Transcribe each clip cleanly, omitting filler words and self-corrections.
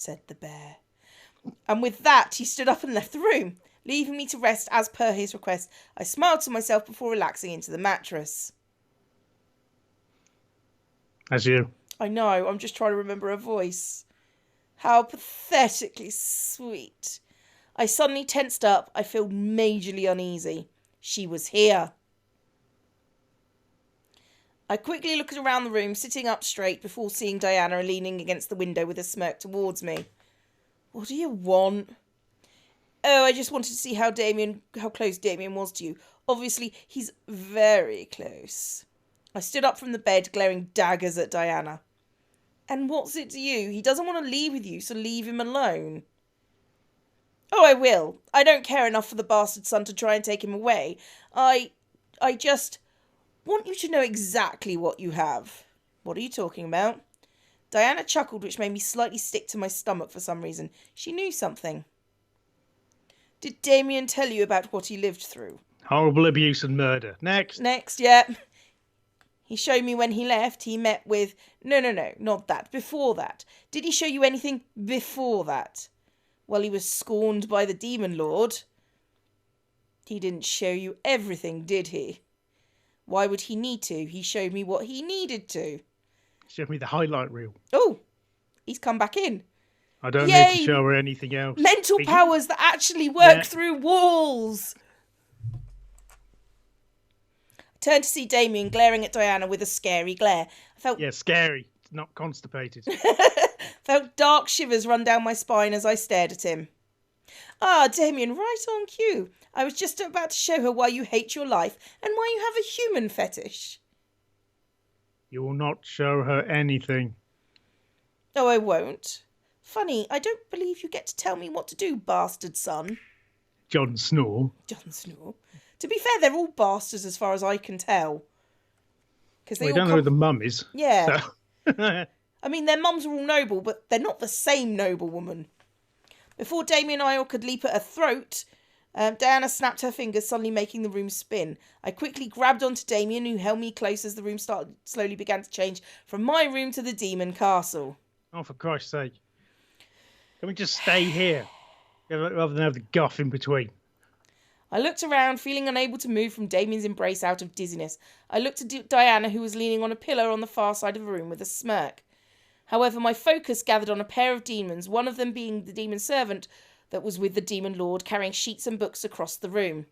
said the bear. And with that, he stood up and left the room, leaving me to rest as per his request. I smiled to myself before relaxing into the mattress. That's you. I know, I'm just trying to remember her voice. How pathetically sweet. I suddenly tensed up. I felt majorly uneasy. She was here. I quickly looked around the room, sitting up straight before seeing Diana leaning against the window with a smirk towards me. What do you want? Oh, I just wanted to see how close Damien was to you. Obviously, he's very close. I stood up from the bed, glaring daggers at Diana. And what's it to you? He doesn't want to leave with you, so leave him alone. Oh, I will. I don't care enough for the bastard son to try and take him away. I just want you to know exactly what you have. What are you talking about? Diana chuckled, which made me slightly stick to my stomach for some reason. She knew something. Did Damien tell you about what he lived through? Horrible abuse and murder. Next. Next, yeah. He showed me when he left, he met with... No, not that. Before that. Did he show you anything before that? Well, he was scorned by the Demon Lord. He didn't show you everything, did he? Why would he need to? He showed me what he needed to. Showed me the highlight reel. Oh, he's come back in. I don't need to show her anything else. Mental powers that actually work through walls. I turned to see Damien glaring at Diana with a scary glare. I felt... Yeah, scary. Not constipated. Felt dark shivers run down my spine as I stared at him. Ah, Damien, right on cue. I was just about to show her why you hate your life and why you have a human fetish. You will not show her anything. Oh, I won't. Funny, I don't believe you get to tell me what to do, bastard son. Jon Snow. Jon Snow. To be fair, they're all bastards as far as I can tell. Because they don't know who the mum is. Yeah. So. I mean, their mums are all noble, but they're not the same noble woman. Before Damien and I could leap at her throat, Diana snapped her fingers, suddenly making the room spin. I quickly grabbed onto Damien, who held me close as the room slowly began to change from my room to the demon castle. Oh, for Christ's sake. Can we just stay here, rather than have the guff in between? I looked around, feeling unable to move from Damien's embrace out of dizziness. I looked at Diana, who was leaning on a pillar on the far side of the room with a smirk. However, my focus gathered on a pair of demons, one of them being the demon servant that was with the demon lord, carrying sheets and books across the room.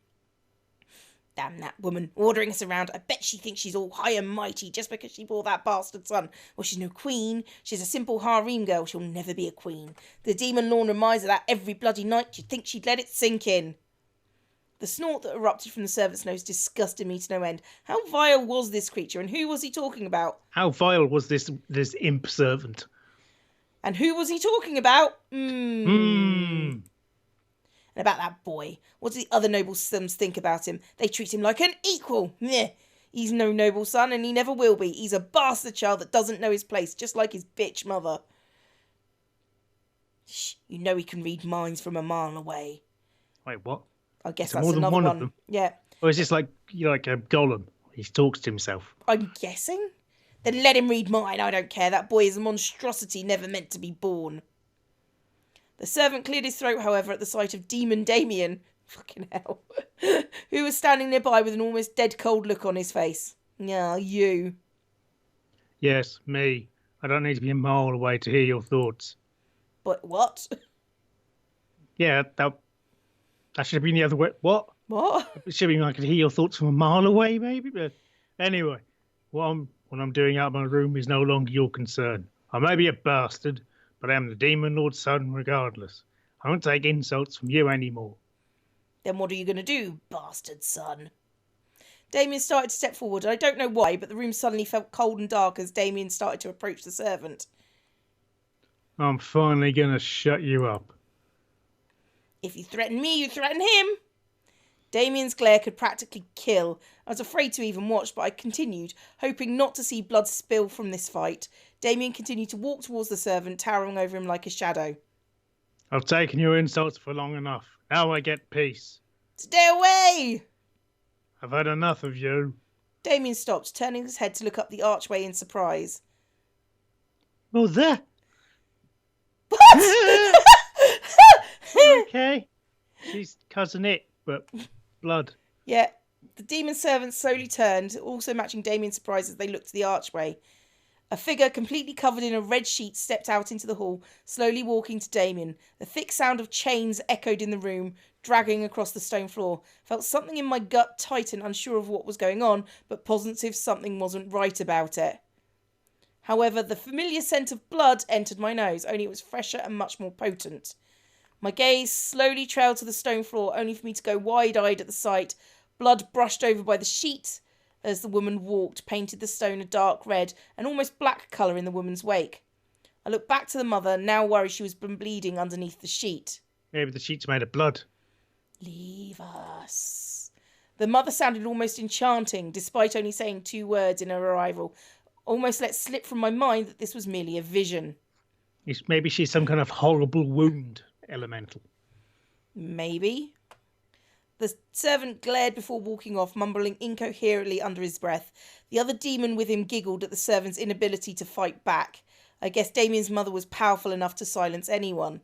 Damn that woman, ordering us around. I bet she thinks she's all high and mighty just because she bore that bastard son. Well, she's no queen. She's a simple harem girl. She'll never be a queen. The demon lord reminds her that every bloody night. You'd think she'd let it sink in. The snort that erupted from the servant's nose disgusted me to no end. How vile was this creature, and who was he talking about? How vile was this imp servant? And who was he talking about? And about that boy. What do the other noble sons think about him? They treat him like an equal. Meh. He's no noble son, and he never will be. He's a bastard child that doesn't know his place, just like his bitch mother. Shh, you know he can read minds from a mile away. Wait, what? I guess Is that's more than another one one. of them? Yeah. Or is this like a golem? He talks to himself. I'm guessing. Then let him read mine. I don't care. That boy is a monstrosity never meant to be born. The servant cleared his throat, however, at the sight of Demon Damien, fucking hell, who was standing nearby with an almost dead cold look on his face. Ah, you. Yes, me. I don't need to be a mile away to hear your thoughts. But what? Yeah, that should have been the other way. What? What? It should have been I could hear your thoughts from a mile away, maybe. But anyway, what I'm doing out of my room is no longer your concern. I may be a bastard, but I am the Demon Lord's son regardless. I won't take insults from you anymore. Then what are you going to do, bastard son? Damien started to step forward. I don't know why, but the room suddenly felt cold and dark as Damien started to approach the servant. I'm finally going to shut you up. If you threaten me, you threaten him. Damien's glare could practically kill. I was afraid to even watch, but I continued, hoping not to see blood spill from this fight. Damien continued to walk towards the servant, towering over him like a shadow. I've taken your insults for long enough. Now I get peace. Stay away! I've had enough of you. Damien stopped, turning his head to look up the archway in surprise. Oh, there. What? She's cousin it, but blood. Yeah, the demon servants slowly turned, also matching Damien's surprise as they looked to the archway. A figure completely covered in a red sheet stepped out into the hall, slowly walking to Damien. The thick sound of chains echoed in the room, dragging across the stone floor. Felt something in my gut tighten, unsure of what was going on, but positive something wasn't right about it. However, the familiar scent of blood entered my nose, only it was fresher and much more potent. My gaze slowly trailed to the stone floor, only for me to go wide-eyed at the sight. Blood brushed over by the sheet as the woman walked, painted the stone a dark red and almost black colour in the woman's wake. I looked back to the mother, now worried she was bleeding underneath the sheet. Maybe the sheet's made of blood. Leave us. The mother sounded almost enchanting, despite only saying 2 words in her arrival. Almost let slip from my mind that this was merely a vision. Maybe she's some kind of horrible wound elemental. Maybe. The servant glared before walking off, mumbling incoherently under his breath. The other demon with him giggled at the servant's inability to fight back. I guess Damien's mother was powerful enough to silence anyone.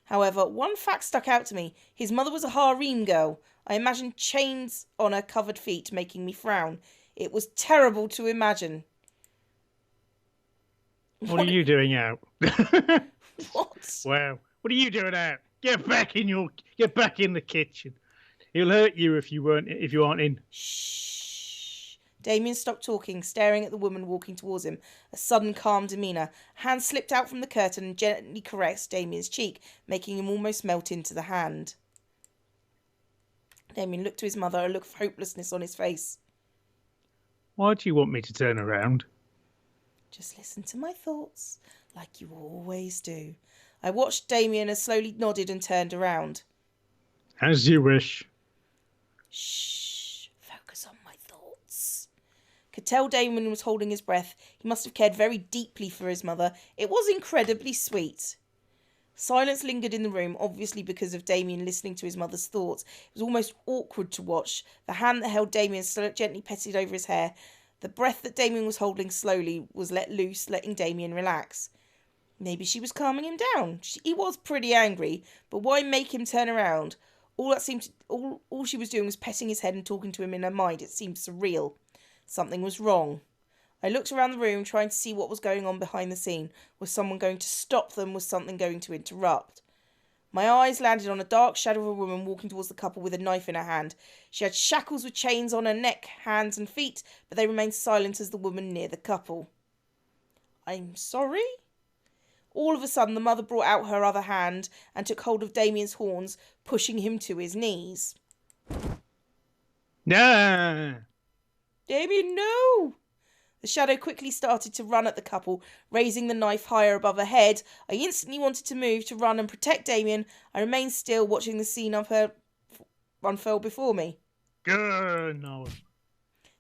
However, one fact stuck out to me. His mother was a harem girl. I imagined chains on her covered feet, making me frown. It was terrible to imagine. What are you doing out? What? Wow. What are you doing out? Get back in the kitchen. He'll hurt you if you aren't in. Shh. Damien stopped talking, staring at the woman walking towards him. A sudden calm demeanour. A hand slipped out from the curtain and gently caressed Damien's cheek, making him almost melt into the hand. Damien looked to his mother, a look of hopelessness on his face. Why do you want me to turn around? Just listen to my thoughts, like you always do. I watched Damien as slowly nodded and turned around. As you wish. Shh. Focus on my thoughts. Could tell Damien was holding his breath. He must have cared very deeply for his mother. It was incredibly sweet. Silence lingered in the room, obviously because of Damien listening to his mother's thoughts. It was almost awkward to watch. The hand that held Damien gently petted over his hair. The breath that Damien was holding slowly was let loose, letting Damien relax. Maybe she was calming him down. He was pretty angry, but why make him turn around? All she was doing was petting his head and talking to him in her mind. It seemed surreal. Something was wrong. I looked around the room, trying to see what was going on behind the scene. Was someone going to stop them? Was something going to interrupt? My eyes landed on a dark shadow of a woman walking towards the couple with a knife in her hand. She had shackles with chains on her neck, hands and feet, but they remained silent as the woman near the couple. I'm sorry? All of a sudden, the mother brought out her other hand and took hold of Damien's horns, pushing him to his knees. Nah. Damien, no! The shadow quickly started to run at the couple, raising the knife higher above her head. I instantly wanted to move, to run and protect Damien. I remained still, watching the scene unfurl before me. Good, no.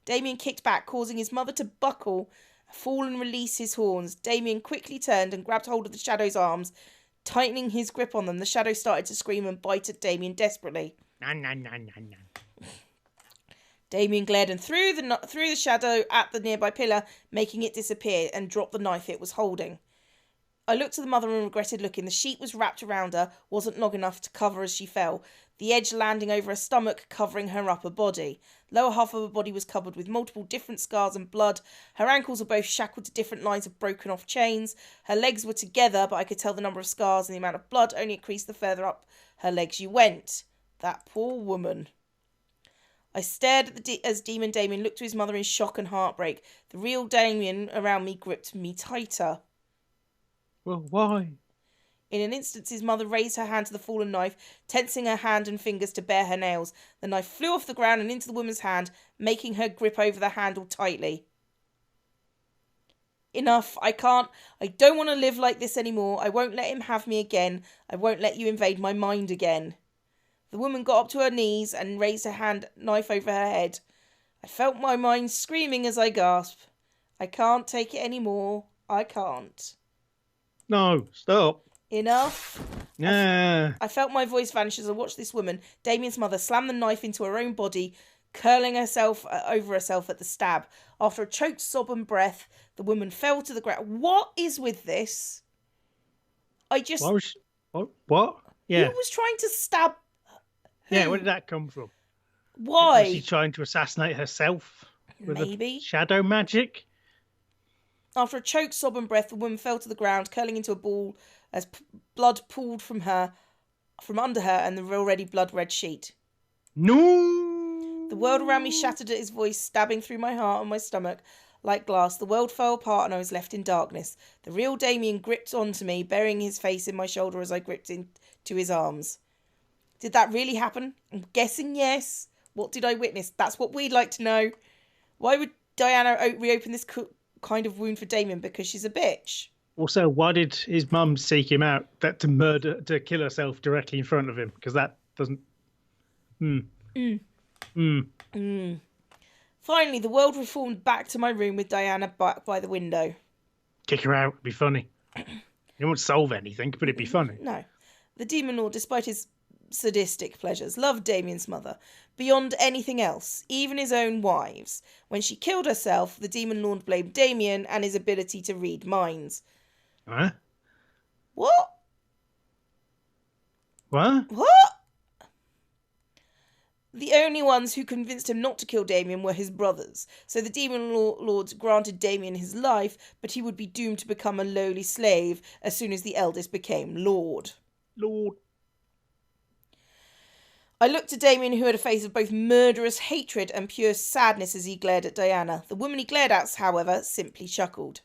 Damien kicked back, causing his mother to buckle, fall and release his horns. Damien quickly turned and grabbed hold of the shadow's arms, tightening his grip on them. The shadow started to scream and bite at Damien desperately. Damien glared and threw the shadow at the nearby pillar, making it disappear, and dropped the knife it was holding. I looked at the mother and regretted looking. The sheet was wrapped around her, wasn't long enough to cover as she fell, the edge landing over her stomach, covering her upper body. Lower half of her body was covered with multiple different scars and blood. Her ankles were both shackled to different lines of broken off chains. Her legs were together, but I could tell the number of scars and the amount of blood only increased the further up her legs you went. That poor woman. I stared at as Demon Damien looked to his mother in shock and heartbreak. The real Damien around me gripped me tighter. Well, why? In an instant, his mother raised her hand to the fallen knife, tensing her hand and fingers to bare her nails. The knife flew off the ground and into the woman's hand, making her grip over the handle tightly. Enough. I don't want to live like this anymore. I won't let him have me again. I won't let you invade my mind again. The woman got up to her knees and raised her knife over her head. I felt my mind screaming as I gasped. I can't take it anymore. I can't. No, stop. Enough. Nah. I felt my voice vanish as I watched this woman, Damien's mother, slam the knife into her own body, curling herself over herself at the stab. After a choked sob and breath, the woman fell to the ground. What is with this? What? Yeah. Who was trying to stab Yeah, where did that come from? Was she Why? trying to assassinate herself with a Maybe. shadow magic? After a choked sob and breath, the woman fell to the ground, curling into a ball as blood pooled from under her and the already blood-red sheet. No! The world around me shattered at his voice, stabbing through my heart and my stomach like glass. The world fell apart and I was left in darkness. The real Damien gripped onto me, burying his face in my shoulder as I gripped into his arms. Did that really happen? I'm guessing yes. What did I witness? That's what we'd like to know. Why would Diana reopen this kind of wound for Damien? Because she's a bitch. Also, why did his mum seek him out to kill herself directly in front of him? Because that doesn't... Finally, the world reformed back to my room with Diana back by the window. Kick her out. It'd be funny. It won't solve anything, but it'd be funny. No. The demon lord, despite his sadistic pleasures, loved Damien's mother beyond anything else, even his own wives. When she killed herself, the demon lord blamed Damien and his ability to read minds. Huh? What? What? What? The only ones who convinced him not to kill Damien were his brothers, so the demon lords granted Damien his life, but he would be doomed to become a lowly slave as soon as the eldest became lord. Lord. I looked at Damien, who had a face of both murderous hatred and pure sadness as he glared at Diana. The woman he glared at, however, simply chuckled.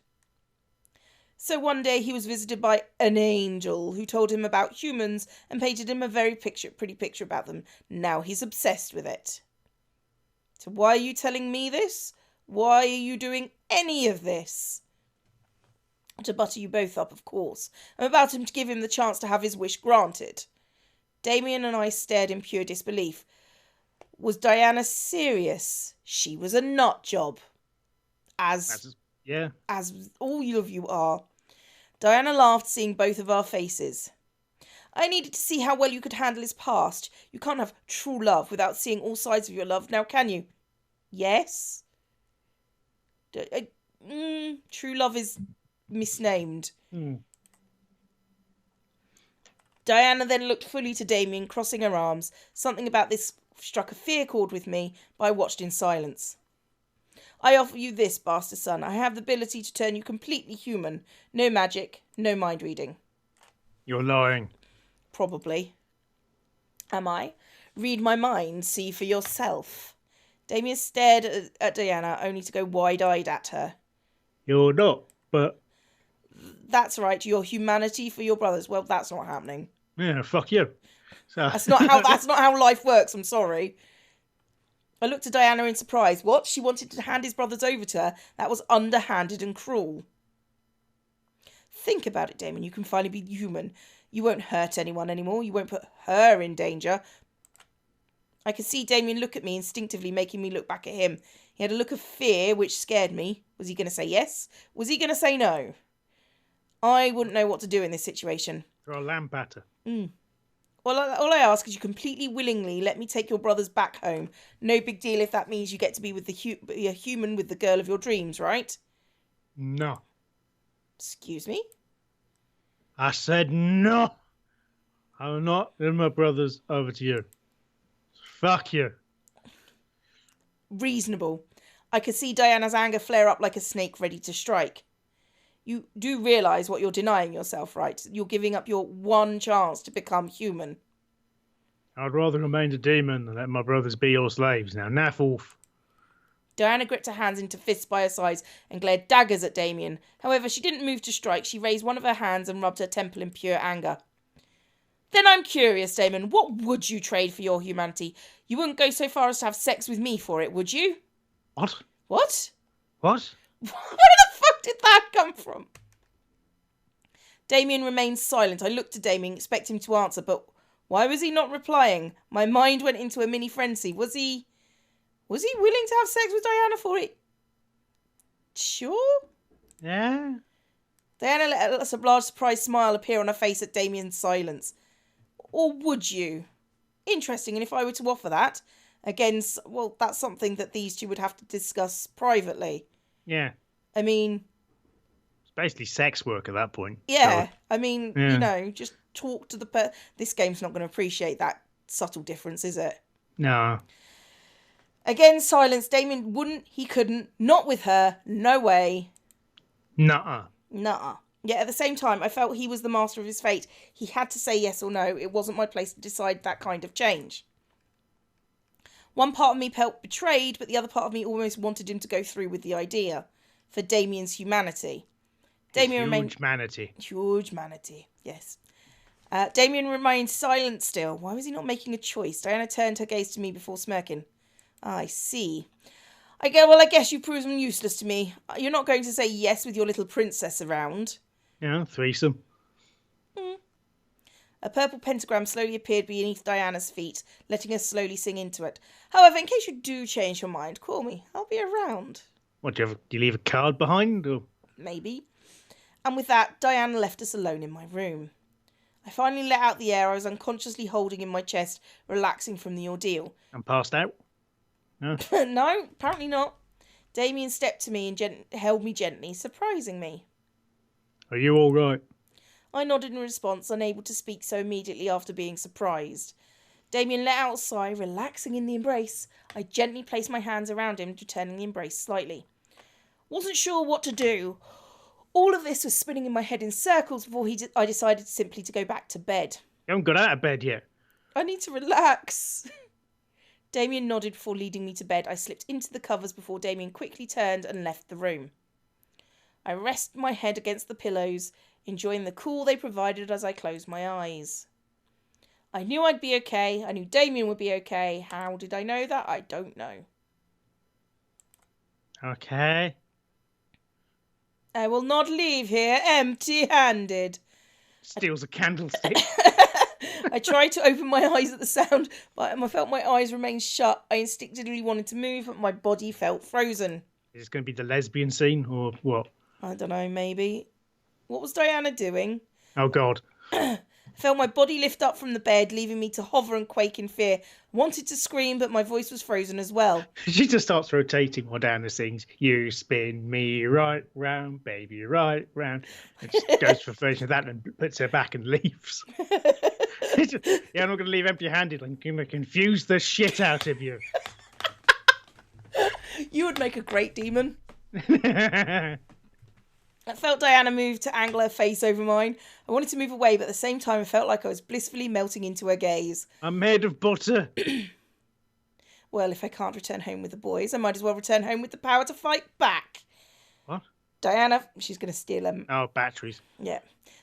So one day he was visited by an angel who told him about humans and painted him a very pretty picture about them. Now he's obsessed with it. So why are you telling me this? Why are you doing any of this? To butter you both up, of course. I'm about him to give him the chance to have his wish granted. Damien and I stared in pure disbelief. Was Diana serious? She was a nut job. As all of you are. Diana laughed, seeing both of our faces. I needed to see how well you could handle his past. You can't have true love without seeing all sides of your love, now can you? Yes? True love is misnamed. Diana then looked fully to Damien, crossing her arms. Something about this struck a fear chord with me, but I watched in silence. I offer you this, bastard son. I have the ability to turn you completely human. No magic, no mind reading. You're lying. Probably. Am I? Read my mind, see for yourself. Damien stared at Diana, only to go wide-eyed at her. You're not, but... That's right, your humanity for your brothers. Well, that's not happening. Yeah, fuck you. So... That's not how life works, I'm sorry. I looked at Diana in surprise. What? She wanted to hand his brothers over to her? That was underhanded and cruel. Think about it, Damien. You can finally be human. You won't hurt anyone anymore. You won't put her in danger. I could see Damien look at me instinctively, making me look back at him. He had a look of fear, which scared me. Was he going to say yes? Was he going to say no? I wouldn't know what to do in this situation. Throw a lamp at her. All I ask is you completely willingly let me take your brothers back home. No big deal if that means you get to be with be a human with the girl of your dreams, right? No. Excuse me? I said no. I will not give my brothers over to you. Fuck you. Reasonable. I could see Diana's anger flare up like a snake ready to strike. You do realise what you're denying yourself, right? You're giving up your one chance to become human. I'd rather remain a demon than let my brothers be your slaves. Now, naff off. Diana gripped her hands into fists by her sides and glared daggers at Damien. However, she didn't move to strike. She raised one of her hands and rubbed her temple in pure anger. Then I'm curious, Damon. What would you trade for your humanity? You wouldn't go so far as to have sex with me for it, would you? What? What? What? Where the fuck did that come from? Damien remained silent. I looked at Damien, expecting him to answer, but why was he not replying? My mind went into a mini frenzy. Was he willing to have sex with Diana for it? Sure? Yeah? Diana let a large surprised smile appear on her face at Damien's silence. Or would you? Interesting, and if I were to offer that, again, well, that's something that these two would have to discuss privately. Yeah. I mean... It's basically sex work at that point. Yeah. So, I mean, you know, just talk to the... This game's not going to appreciate that subtle difference, is it? No. Again, silence. Damien wouldn't, he couldn't, not with her, no way. Nuh-uh. Nuh-uh. Yet at the same time, I felt he was the master of his fate. He had to say yes or no. It wasn't my place to decide that kind of change. One part of me felt betrayed, but the other part of me almost wanted him to go through with the idea. For Damien's humanity. Damien remained... Huge manatee, yes. Damien remained silent still. Why was he not making a choice? Diana turned her gaze to me before smirking. I see. I guess you've proven useless to me. You're not going to say yes with your little princess around. Yeah, threesome. A purple pentagram slowly appeared beneath Diana's feet, letting her slowly sink into it. However, in case you do change your mind, call me. I'll be around. What, do you leave a card behind? Or? Maybe. And with that, Diana left us alone in my room. I finally let out the air I was unconsciously holding in my chest, relaxing from the ordeal. And passed out? No? No, apparently not. Damien stepped to me and held me gently, surprising me. Are you all right? I nodded in response, unable to speak so immediately after being surprised. Damien let out a sigh, relaxing in the embrace. I gently placed my hands around him, returning the embrace slightly. Wasn't sure what to do. All of this was spinning in my head in circles before I decided simply to go back to bed. You haven't got out of bed yet. I need to relax. Damien nodded before leading me to bed. I slipped into the covers before Damien quickly turned and left the room. I rested my head against the pillows, enjoying the cool they provided as I closed my eyes. I knew I'd be okay. I knew Damien would be okay. How did I know that? I don't know. Okay. I will not leave here empty-handed. Steals a candlestick. I tried to open my eyes at the sound, but I felt my eyes remain shut. I instinctively wanted to move, but my body felt frozen. Is this going to be the lesbian scene, or what? I don't know, maybe. What was Diana doing? Oh, God. I felt my body lift up from the bed, leaving me to hover and quake in fear. I wanted to scream, but my voice was frozen as well. She just starts rotating while Diana sings, "You spin me right round, baby, right round." And just goes for a version of that and puts her back and leaves. Yeah, I'm not going to leave empty-handed. I'm going to confuse the shit out of you. You would make a great demon. I felt Diana move to angle her face over mine. I wanted to move away, but at the same time I felt like I was blissfully melting into her gaze. I'm made of butter. Well, if I can't return home with the boys, I might as well return home with the power to fight back. What? Diana, she's going to steal them. Oh, batteries. Yeah.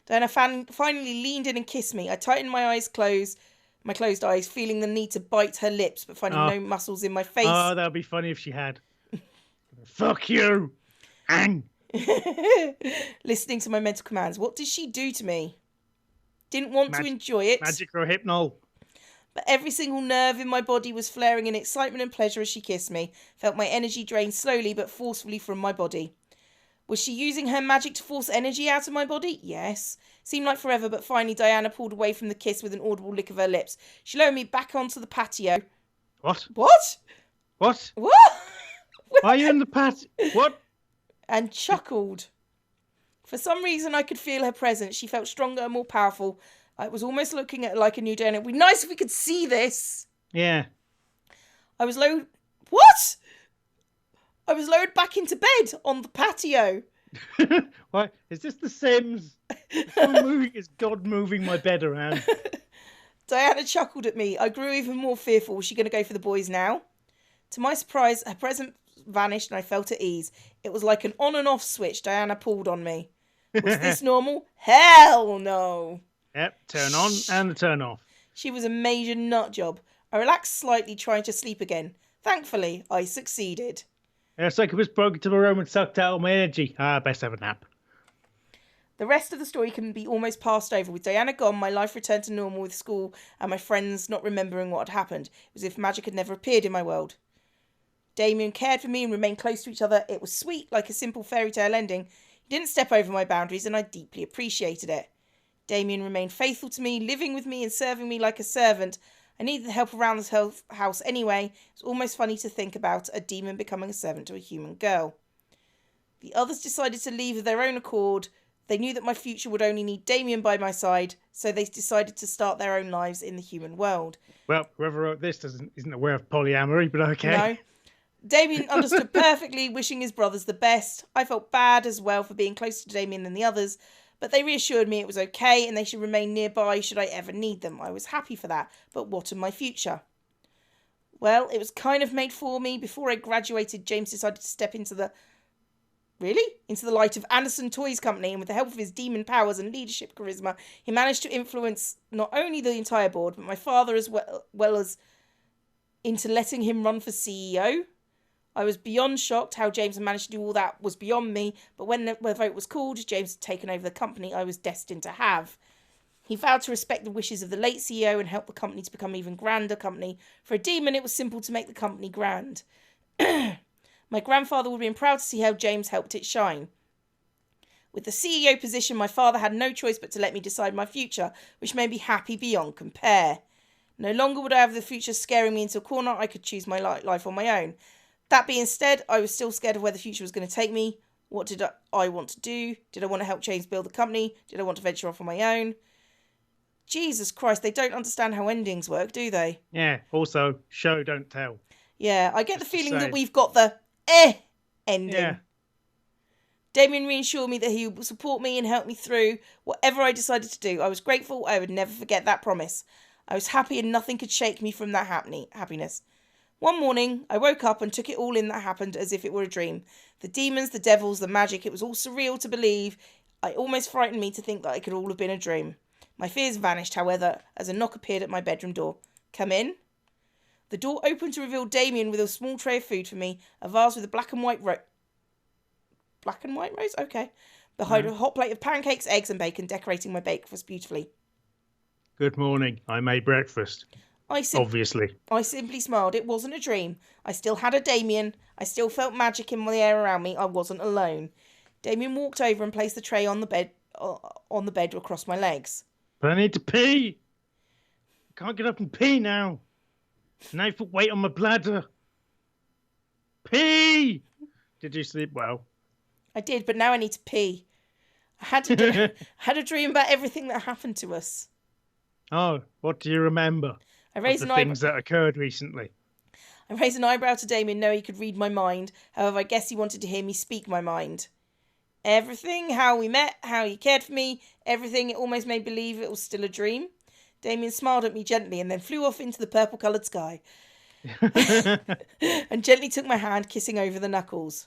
Diana finally leaned in and kissed me. I tightened my closed eyes, feeling the need to bite her lips, but finding no muscles in my face. Oh, that would be funny if she had. Fuck you! Ang! Listening to my mental commands. What did she do to me? Didn't want to enjoy it. Magic or hypnol. But every single nerve in my body was flaring in excitement and pleasure as she kissed me. Felt my energy drain slowly but forcefully from my body. Was she using her magic to force energy out of my body? Yes. Seemed like forever, but finally Diana pulled away from the kiss with an audible lick of her lips. She lowered me back onto the patio. What? What? What? What? Are you in the patio? What? And chuckled. For some reason, I could feel her presence. She felt stronger and more powerful. I was almost looking at her like a new day, and it would be nice if we could see this. Yeah. I was low. What? I was lowered back into bed on the patio. Why? Is this The Sims? Is God moving my bed around? Diana chuckled at me. I grew even more fearful. Was she going to go for the boys now? To my surprise, her presence vanished and I felt at ease. It was like an on and off switch Diana pulled on me. Was this normal? Hell no. Yep, turn on and turn off. She was a major nut job. I relaxed slightly, trying to sleep again. Thankfully, I succeeded. A succubus broke into my room and sucked out all my energy. Best have a nap. The rest of the story can be almost passed over. With Diana gone, my life returned to normal with school and my friends not remembering what had happened. It was as if magic had never appeared in my world. Damien cared for me and remained close to each other. It was sweet, like a simple fairy tale ending. He didn't step over my boundaries and I deeply appreciated it. Damien remained faithful to me, living with me and serving me like a servant. I needed the help around this house anyway. It's almost funny to think about a demon becoming a servant to a human girl. The others decided to leave of their own accord. They knew that my future would only need Damien by my side, so they decided to start their own lives in the human world. Well, whoever wrote this isn't aware of polyamory, but okay. No. Damien understood perfectly, wishing his brothers the best. I felt bad as well for being closer to Damien than the others, but they reassured me it was okay and they should remain nearby should I ever need them. I was happy for that, but what of my future? Well, it was kind of made for me. Before I graduated, James decided to step into the light of Anderson Toys Company, and with the help of his demon powers and leadership charisma, he managed to influence not only the entire board, but my father as well as into letting him run for CEO. I was beyond shocked. How James had managed to do all that was beyond me, but when the vote was called, James had taken over the company I was destined to have. He vowed to respect the wishes of the late CEO and help the company to become an even grander company. For a demon, it was simple to make the company grand. My grandfather would have been proud to see how James helped it shine. With the CEO position, my father had no choice but to let me decide my future, which made me happy beyond compare. No longer would I have the future scaring me into a corner. I could choose my life on my own. That being said, I was still scared of where the future was going to take me. What did I want to do? Did I want to help James build the company? Did I want to venture off on my own? Jesus Christ, they don't understand how endings work, do they? Yeah, also, show, don't tell. Yeah, I get the feeling that we've got the ending. Yeah. Damien reassured me that he would support me and help me through whatever I decided to do. I was grateful. I would never forget that promise. I was happy and nothing could shake me from that happiness. One morning, I woke up and took it all in that happened as if it were a dream. The demons, the devils, the magic, it was all surreal to believe. It almost frightened me to think that it could all have been a dream. My fears vanished, however, as a knock appeared at my bedroom door. Come in. The door opened to reveal Damien with a small tray of food for me, a vase with a black and white rose? Okay. Behind a hot plate of pancakes, eggs and bacon, decorating my breakfast beautifully. Good morning. I made breakfast. Obviously. I simply smiled. It wasn't a dream. I still had a Damien. I still felt magic in the air around me. I wasn't alone. Damien walked over and placed the tray on the bed across my legs. But I need to pee. I can't get up and pee now. Now you put weight on my bladder. Pee! Did you sleep well? I did, but now I need to pee. I had a dream about everything that happened to us. Oh, what do you remember? I raised the things that occurred recently. I raised an eyebrow to Damien, knowing he could read my mind. However, I guess he wanted to hear me speak my mind. Everything, how we met, how he cared for me, everything, it almost made believe it was still a dream. Damien smiled at me gently and then flew off into the purple-coloured sky. And gently took my hand, kissing over the knuckles.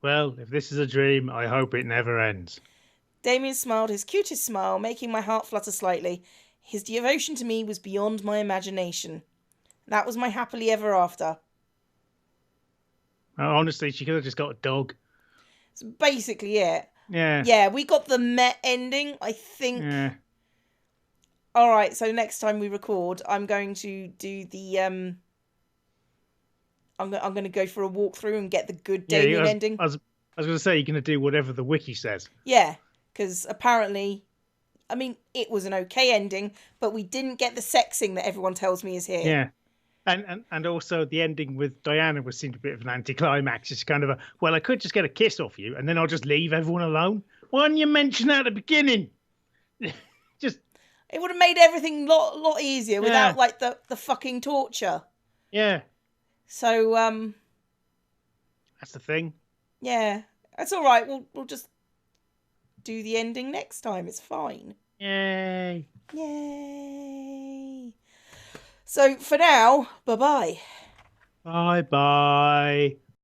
Well, if this is a dream, I hope it never ends. Damien smiled his cutest smile, making my heart flutter slightly. His devotion to me was beyond my imagination. That was my happily ever after. Honestly, she could have just got a dog. It's basically it. Yeah. Yeah, we got the Met ending, I think. Yeah. All right, so next time we record, I'm going to do the I'm going to go for a walkthrough and get the good Damien ending. I was going to say you're going to do whatever the wiki says. Yeah, because apparently, I mean, it was an okay ending, but we didn't get the sexing that everyone tells me is here. Yeah. And also the ending with Diana seemed a bit of an anticlimax. It's kind of well, I could just get a kiss off you and then I'll just leave everyone alone. Why didn't you mention that at the beginning? Just... It would have made everything lot easier without like the fucking torture. Yeah. So that's the thing. Yeah, that's all right. We'll just do the ending next time. It's fine. Yay! Yay! So for now, bye-bye. Bye-bye.